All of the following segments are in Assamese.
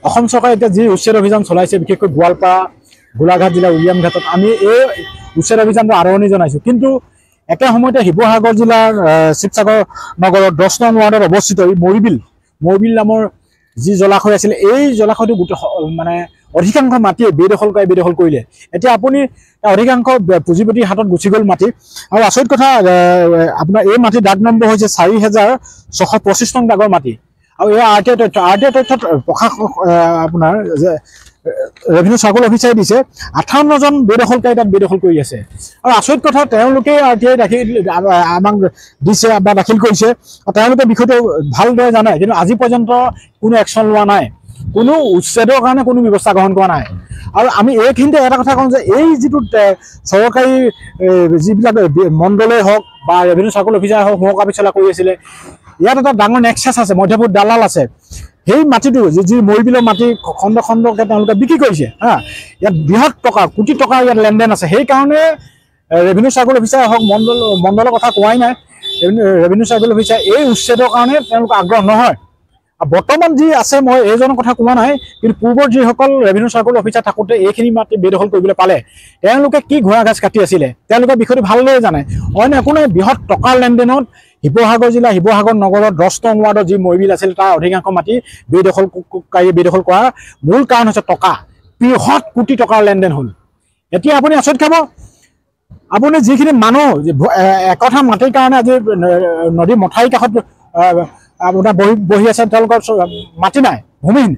অসম চৰকাৰে এতিয়া যি উচ্ছেদ অভিযান চলাইছে বিশেষকৈ গোৱালপাৰা গোলাঘাট জিলাৰ উলিয়ামঘাটত আমি এই উচ্ছেদ অভিযানটো আদৰণি জনাইছোঁ। কিন্তু একে সময়তে শিৱসাগৰ জিলাৰ শিৱসাগৰ নগৰৰ 10 নং ৱাৰ্ডত অৱস্থিত এই মৰিবিল নামৰ যি জলাশয় আছিলে এই জলাশয়টো মানে অধিকাংশ মাটিয়ে বেদখল কৰিলে। এতিয়া আপুনি অধিকাংশ পুঁজিপতিৰ হাতত গুচি গ'ল মাটি। আৰু আচৰিত কথা আপোনাৰ এই মাটিৰ দাগ নম্বৰ হৈছে 4625 নং দাগৰ মাটি। আৰু এই আৰটিআই তথ্যত প্ৰকাশ আপোনাৰ ৰেভিনিউ চাৰ্কল অফিচাৰে দিছে 58জন বেদখলকাৰী তাত বেদখল কৰি আছে। আৰু আচৰিত কথা তেওঁলোকে আৰটিআই আমাক দিছে বা দাখিল কৰিছে। তেওঁলোকে বিষয়টো ভালদৰে জানে, কিন্তু আজি পৰ্যন্ত কোনো একশ্যন লোৱা নাই, কোনো উচ্ছেদৰ কাৰণে কোনো ব্যৱস্থা গ্ৰহণ কৰা নাই। আৰু আমি এইখিনিতে এটা কথা কওঁ যে এই যিটো চৰকাৰী যিবিলাক মণ্ডলেই হওক বা ৰেভিনিউ চাৰ্কল অফিচাৰে হওক মহকাপি চলা কৰি আছিলে, ইয়াত এটা ডাঙৰ নেক্সাছ আছে, মধ্যভূত দালাল আছে। সেই মাটিটো যি মৰিবিলৰ মাটি খণ্ড খণ্ডকৈ তেওঁলোকে বিক্ৰী কৰিছে ইয়াত বৃহৎ টকা কোটি টকা ইয়াত লেনদেন আছে। সেইকাৰণে ৰেভিনিউ চাৰ্কল অফিচাৰে হওক মণ্ডলৰ কথা কোৱাই নাই, ৰেভিনিউ চাৰ্কল অফিচাৰ এই উচ্ছেদৰ কাৰণে তেওঁলোক আগ্ৰহ নহয়। বৰ্তমান যি আছে মই এইজনৰ কথা কোৱা নাই, কিন্তু পূৰ্বৰ যিসকল ৰেভিনিউ চাৰ্কল অফিচাৰ থাকোঁতে এইখিনি মাটি বেদখল কৰিবলৈ পালে তেওঁলোকে কি ঘোঁৰা ঘাচ কাটি আছিলে তেওঁলোকে বিষয়টো ভালদৰে জানে। অন্য একো নাই, বৃহৎ টকাৰ লেনদেনত শিৱসাগৰ জিলা শিৱসাগৰ নগৰৰ 10 নং ৱাৰ্ডৰ যি মৰিবিল আছিল তাৰ অধিকাংশ মাটি বেদখল কৰাৰ মূল কাৰণ হৈছে টকা। বৃহৎ কোটি টকাৰ লেনদেন হ'ল। এতিয়া আপুনি আচৰিত খাব, আপুনি যিখিনি মানুহ একঠা মাটিৰ কাৰণে আজি নদীৰ মথাউৰিৰ কাষত আপোনাৰ বহি আছে, তেওঁলোকৰ মাটি নাই, ভূমিহীন,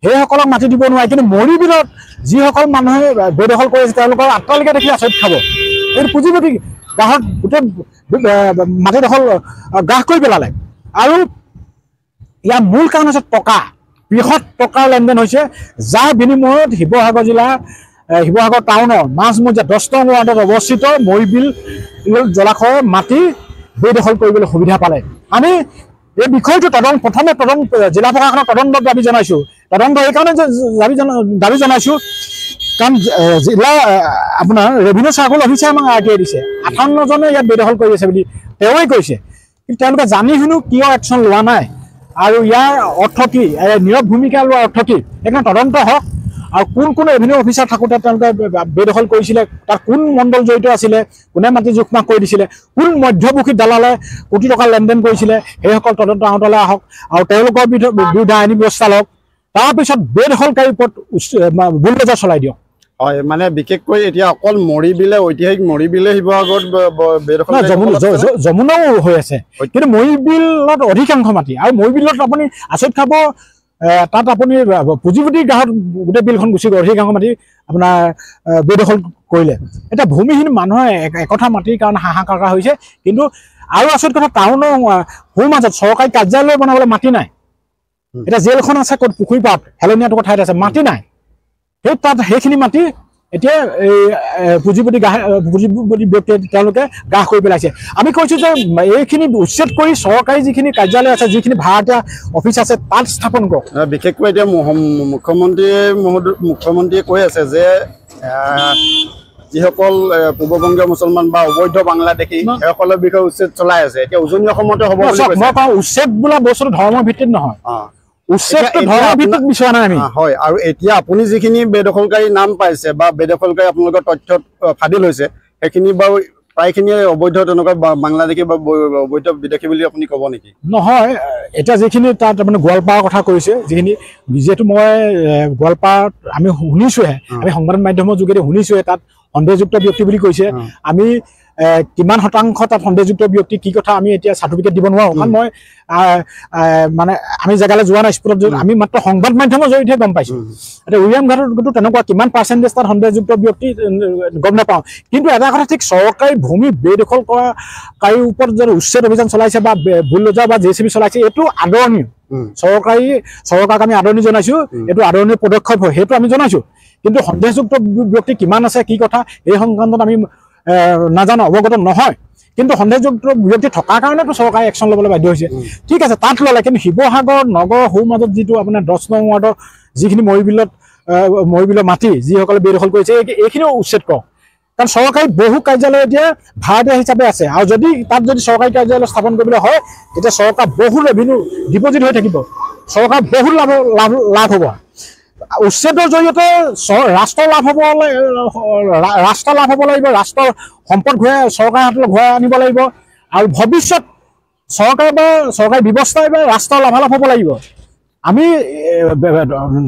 সেইসকলক মাটি দিব নোৱাৰে। কিন্তু মৰিবিলত যিসকল মানুহে বেদখল কৰি আছে তেওঁলোকৰ আত্মালিকা দেখি আচৰিত খাব। এই পুঁজিপতি গ্ৰাহক গোটেই মাটিডোখৰ গ্ৰাস কৰি পেলালে। আৰু ইয়াৰ মূল কাৰণ হৈছে টকা, বৃহৎ টকাৰ লেনদেন হৈছে, যাৰ বিনিময়ত শিৱসাগৰ জিলাৰ শিৱসাগৰ টাউনৰ মাজমজিয়া 10 নং ৱাৰ্ডত অৱস্থিত মৰিবিল জলাশয়ৰ মাটি বেদখল কৰিবলৈ সুবিধা পালে। আমি এই বিষয়টো প্ৰথমে জিলা প্ৰশাসনৰ তদন্তত দাবী জনাইছোঁ। তদন্ত এইকাৰণে দাবী জনাইছোঁ কাৰণ জিলা আপোনাৰ ৰেভিনিউ চাৰ্কল অফিচাৰে আমাক আৰটিআই দিছে 58জনে ইয়াত বেদখল কৰি আছে বুলি তেওঁৱে কৈছে, কিন্তু তেওঁলোকে জানি শুনো কিয় একশ্যন লোৱা নাই আৰু ইয়াৰ অৰ্থ কি, নীৰৱ ভূমিকা লোৱাৰ অৰ্থ কি, সেইকাৰণে তদন্ত হওক। আৰু কোন ৰেভিনিউ অফিচাৰ থাকোঁতে তেওঁলোকে বেদখল কৰিছিলে, তাত কোন মণ্ডল জড়িত আছিলে, কোনে মাটি জোখমাখ কৰি দিছিলে, কোন মধ্যভোগী দালালে কোটি টকা লেনদেন কৰিছিলে, সেইসকল তদন্ত আওতালৈ আহক আৰু তেওঁলোকৰ বিৰুদ্ধে আইনী ব্যৱস্থা লওক। তাৰপিছত বেদখলকাৰীৰ ওপৰত বুলডোজাৰ চলাই দিয়ক। হয়, মানে বিশেষকৈ এতিয়া অকল মৰিবিলে ঐতিহাসিক মৰিবিলে শিৱসাগৰত যমুনাও হৈ আছে, কিন্তু মৰিবিলত অধিকাংশ মাটি। আৰু মৰিবিলত আপুনি আচৰিত খাব, তাত আপুনি পুঁজিপতিৰ গ্ৰাহক গোটেই বিলখন গুচি গ'ল, অধিকাংশ মাটি আপোনাৰ বেদখল কৰিলে। এতিয়া ভূমিহীন মানুহে একঠা মাটিৰ কাৰণে হাহাকাৰ হৈছে। কিন্তু আৰু আচৰিত কথা, টাউনৰ সোঁ মাজত চৰকাৰী কাৰ্যালয় বনাবলৈ মাটি নাই। এতিয়া জেলখন আছে ক'ত, পুখুৰী পাৰত হেলনীয়া টুকুৰা ঠাইত আছে, মাটি নাই। সেইখিনি মাটি এতিয়া এই পুঁজিপতি ব্যক্তিয়ে তেওঁলোকে গ্ৰাস কৰি পেলাইছে। আমি কৈছোঁ যে এইখিনি উচ্ছেদ কৰি চৰকাৰী যিখিনি কাৰ্যালয় আছে, যিখিনি ভাড়াতীয়া অফিচ আছে তাত স্থাপন কৰক। বিশেষকৈ এতিয়া মুখ্যমন্ত্ৰীয়ে কৈ আছে যে যিসকল পূৰ্ববংগীয় মুছলমান বা অবৈধ বাংলাদেশী সেইসকলৰ বিষয়ে উচ্ছেদ চলাই আছে। এতিয়া উজনি অসমতে হ'ব বুলি কৈছে। মই কওঁ উচ্ছেদ বোলা বস্তুটো ধৰ্মৰ ভিত্তিত নহয়, উচ্ছেদটো ধৰ্মৰ ভিত্তিত বিচৰা নাই আমি। হয়, আৰু এতিয়া আপুনি যিখিনি বেদখলকাৰী নাম পাইছে বা বেদখলকাৰী আপোনালোকৰ তথ্যত ফাদিল হৈছে, সেইখিনি বাৰু প্ৰায়খিনিয়ে অবৈধ তেনেকুৱা বাংলাদেশী বা অবৈধ বিদেশী বুলি আপুনি ক'ব নেকি? নহয়, এতিয়া যিখিনি তাত মানে গোৱালপাৰাৰ কথা কৈছে, যিহেতু মই গোৱালপাৰাত আমি শুনিছোঁহে, আমি সংবাদ মাধ্যমৰ যোগেদি শুনিছোঁহে তাত সন্দেহযুক্ত ব্যক্তি বুলি কৈছে। আমি কিমান শতাংশ তাত সন্দেহযুক্ত ব্যক্তি কি কথা আমি এতিয়া চাৰ্টিফিকেট দিব নোৱাৰোঁ, কাৰণ মই মানে আমি জেগালৈ যোৱা নাই, স্পটত আমি মাত্ৰ সংবাদ মাধ্যমৰ জৰিয়তে গম পাইছোঁ। এতিয়া উলিয়ামঘাটত কিন্তু তেনেকুৱা কিমান পাৰ্চেণ্টেজ তাত সন্দেহযুক্ত ব্যক্তি গম নাপাওঁ। কিন্তু এটা কথা ঠিক, চৰকাৰী ভূমি বেদখল কৰাকাৰীৰ ওপৰত যদি উচ্ছেদ অভিযান চলাইছে বা বুলডোজাৰ বা JCB চলাইছে, এইটো আদৰণীয়। চৰকাৰক আমি আদৰণি জনাইছোঁ, এইটো আদৰণীয় পদক্ষেপ হয়, সেইটো আমি জনাইছোঁ। কিন্তু সন্দেহযুক্ত ব্যক্তি কিমান আছে কি কথা এই সংক্ৰান্তত আমি নাজানো, অৱগত নহয়। কিন্তু সন্দেহযুক্ত ব্যক্তি থকাৰ কাৰণেতো চৰকাৰে একশ্যন ল'বলৈ বাধ্য হৈছে। ঠিক আছে, তাত ল'লে, কিন্তু শিৱসাগৰ নগৰৰ সোঁ মাজত যিটো আপোনাৰ 10 নং ৱাৰ্ডৰ যিখিনি মৰিবিলৰ মাটি যিসকলে বেদখল কৰিছে, এইখিনিও উচ্ছেদ কৰক। কাৰণ চৰকাৰী বহু কাৰ্যালয় এতিয়া ভাড়াতীয়া হিচাপে আছে, আৰু তাত যদি চৰকাৰী কাৰ্যালয় স্থাপন কৰিবলৈ হয়, তেতিয়া চৰকাৰ বহু ৰেভিনিউ ডিপজিট হৈ থাকিব, চৰকাৰ বহুত লাভ হ'ব। উচ্ছেদৰ জৰিয়তে ৰাষ্ট্ৰ লাভ হ'ব লাগিব, ৰাষ্ট্ৰৰ সম্পদ চৰকাৰৰ হাতলৈ ঘূৰাই আনিব লাগিব, আৰু ভৱিষ্যত চৰকাৰ বা চৰকাৰী ব্যৱস্থাই বা ৰাষ্ট্ৰৰ লাভালাভ হ'ব লাগিব। আমি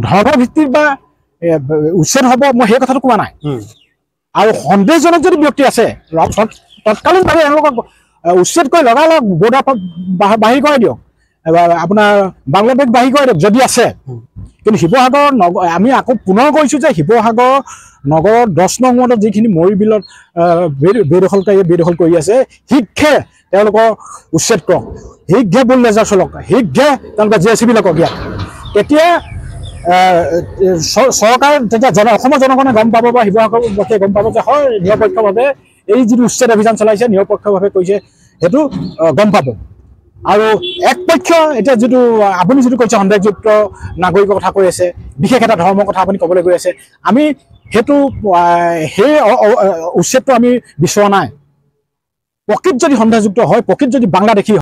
ধৰ্মভিত্তিক বা উচ্ছেদ হ'ব মই সেই কথাটো কোৱা নাই। আৰু সন্দেহজনক যদি ব্যক্তি আছে তৎকালীনভাৱে এওঁলোকক উচ্ছেদ কৰি লগালগ বৰ্ডাৰ বাহিৰ কৰাই দিয়ক, আপোনাৰ বাংলাদেশ বাহিৰ কৰাই দিয়ক যদি আছে। কিন্তু শিৱসাগৰ নগৰ আমি আকৌ পুনৰ কৈছোঁ যে শিৱসাগৰ নগৰৰ 10 নং ৱাৰ্ডত যিখিনি মৰি বিলত বেদখলকাৰীয়ে বেদখল কৰি আছে, শীঘ্ৰে তেওঁলোকৰ উচ্ছেদ কৰক, শীঘ্ৰে বুলডেজাৰ চলক, শীঘ্ৰে তেওঁলোকে JCB লওক ইয়াত। তেতিয়া চৰকাৰ তেতিয়া অসমৰ জনগণে গম পাব বা শিৱসাগৰবাসীয়ে গম পাব যে হয় নিৰপেক্ষভাৱে এই যিটো উচ্ছেদ অভিযান চলাইছে নিৰপেক্ষভাৱে কৰিছে, সেইটো গম পাব। আৰু একপক্ষ এতিয়া যিটো আপুনি যিটো কৈছে সন্দেহযুক্ত নাগৰিকৰ কথা কৈ আছে, বিশেষ এটা ধৰ্মৰ কথা আপুনি ক'বলৈ গৈ আছে, আমি সেইটো সেই উচ্ছেদটো আমি বিচৰা নাই। প্ৰকৃত যদি সন্দেহযুক্ত হয়, প্ৰকৃত যদি বাংলাদেশী